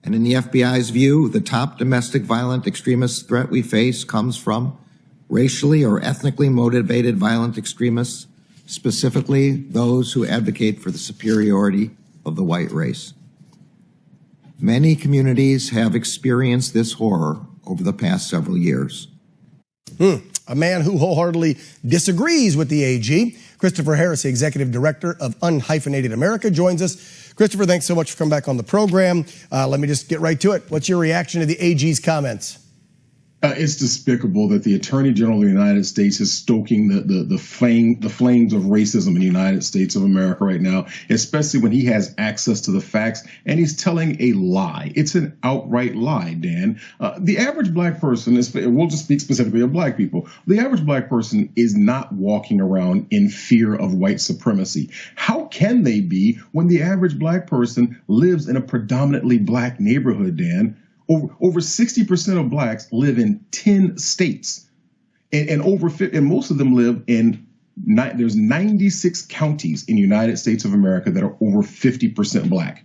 And in the FBI's view, the top domestic violent extremist threat we face comes from racially or ethnically motivated violent extremists, specifically those who advocate for the superiority of the white race. Many communities have experienced this horror over the past several years. A man who wholeheartedly disagrees with the AG, Christopher Harris, the Executive Director of Unhyphenated America, joins us. Christopher, thanks so much for coming back on the program. Let me just get right to it. What's your reaction to the AG's comments? It's despicable that the Attorney General of the United States is stoking the flames of racism in the United States of America right now, especially when he has access to the facts and he's telling a lie. It's an outright lie, Dan. The average black person, we'll just speak specifically of black people, the average black person is not walking around in fear of white supremacy. How can they be when the average black person lives in a predominantly black neighborhood, Dan? Over 60% of blacks live in 10 states, and most of them live in there's 96 counties in the United States of America that are over 50% black.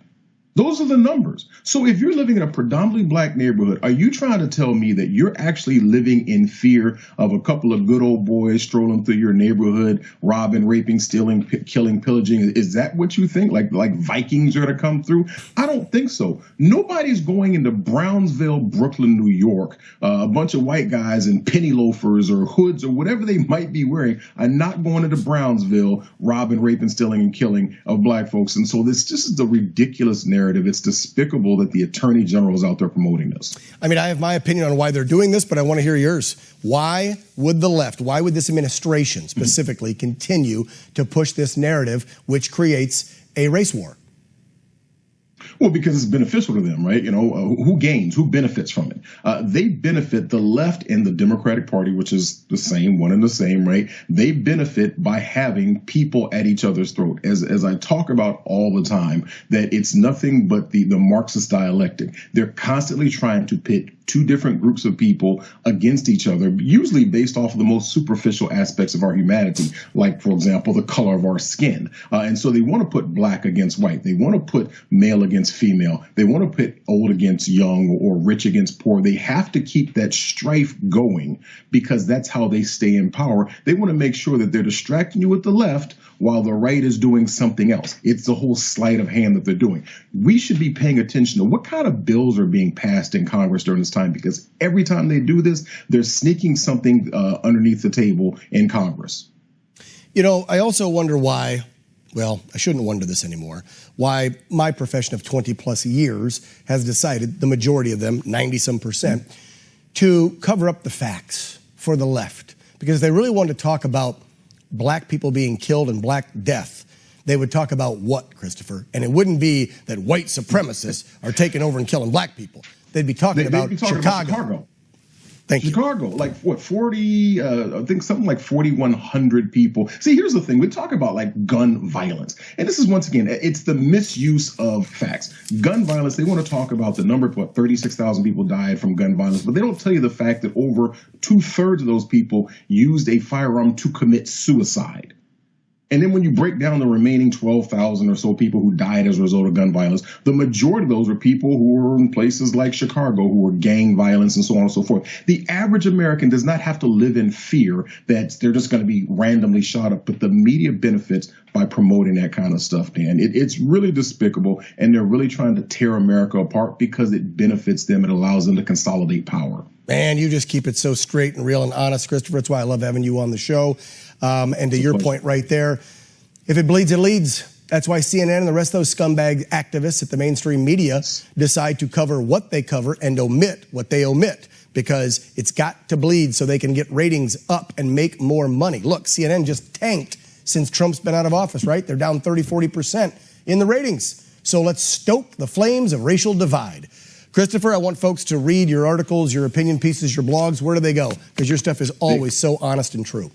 Those are the numbers. So if you're living in a predominantly black neighborhood, are you trying to tell me that you're actually living in fear of a couple of good old boys strolling through your neighborhood, robbing, raping, stealing, killing, pillaging? Is that what you think? Like Vikings are going to come through? I don't think so. Nobody's going into Brownsville, Brooklyn, New York. A bunch of white guys in penny loafers or hoods or whatever they might be wearing are not going into Brownsville, robbing, raping, stealing, and killing of black folks. And so this is the ridiculous narrative. It's despicable that the Attorney General is out there promoting this. I mean, I have my opinion on why they're doing this, but I want to hear yours. Why would the left, why would this administration specifically continue to push this narrative which creates a race war? Well, because it's beneficial to them, right? You know, who gains, who benefits from it? They benefit, the left and the Democratic Party, which is the same, one and the same, right? They benefit by having people at each other's throat. As I talk about all the time, that it's nothing but the Marxist dialectic. They're constantly trying to pit two different groups of people against each other, usually based off of the most superficial aspects of our humanity, like, for example, the color of our skin. And so they want to put black against white. They want to put male against female. They want to put old against young or rich against poor. They have to keep that strife going because that's how they stay in power. They want to make sure that they're distracting you with the left while the right is doing something else. It's the whole sleight of hand that they're doing. We should be paying attention to what kind of bills are being passed in Congress during this time, because every time they do this, they're sneaking something underneath the table in Congress. You know, I also wonder why, well, I shouldn't wonder this anymore, why my profession of 20 plus years has decided, the majority of them, 90-some%, to cover up the facts for the left. Because they really want to talk about black people being killed and black death, they would talk about what, Christopher? And it wouldn't be that white supremacists are taking over and killing black people. They'd be talking about Chicago. Thank you. Chicago, like what, 40, I think something like 4,100 people. See, here's the thing. We talk about like gun violence. And this is, once again, it's the misuse of facts. Gun violence, they want to talk about the number of, what, 36,000 people died from gun violence. But they don't tell you the fact that over 2/3 of those people used a firearm to commit suicide. And then when you break down the remaining 12,000 or so people who died as a result of gun violence, the majority of those were people who were in places like Chicago, who were gang violence and so on and so forth. The average American does not have to live in fear that they're just going to be randomly shot up, but the media benefits by promoting that kind of stuff, Dan. It's really despicable, and they're really trying to tear America apart because it benefits them. It allows them to consolidate power. Man, you just keep it so straight and real and honest, Christopher. That's why I love having you on the show. And to your point right there, if it bleeds, it leads. That's why CNN and the rest of those scumbag activists at the mainstream media decide to cover what they cover and omit what they omit, because it's got to bleed so they can get ratings up and make more money. Look, CNN just tanked since Trump's been out of office, right? They're down 30-40% in the ratings. So let's stoke the flames of racial divide. Christopher, I want folks to read your articles, your opinion pieces, your blogs. Where do they go? Because your stuff is always so honest and true.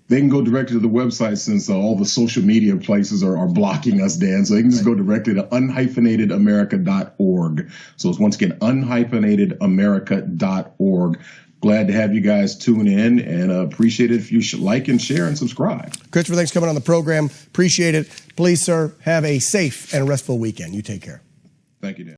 They can go directly to the website, since all the social media places are blocking us, Dan. So they can just go directly to unhyphenatedamerica.org. So it's, once again, unhyphenatedamerica.org. Glad to have you guys tune in, and appreciate it if you should like and share and subscribe. Christopher, thanks for coming on the program. Appreciate it. Please, sir, have a safe and restful weekend. You take care. Thank you, Dan.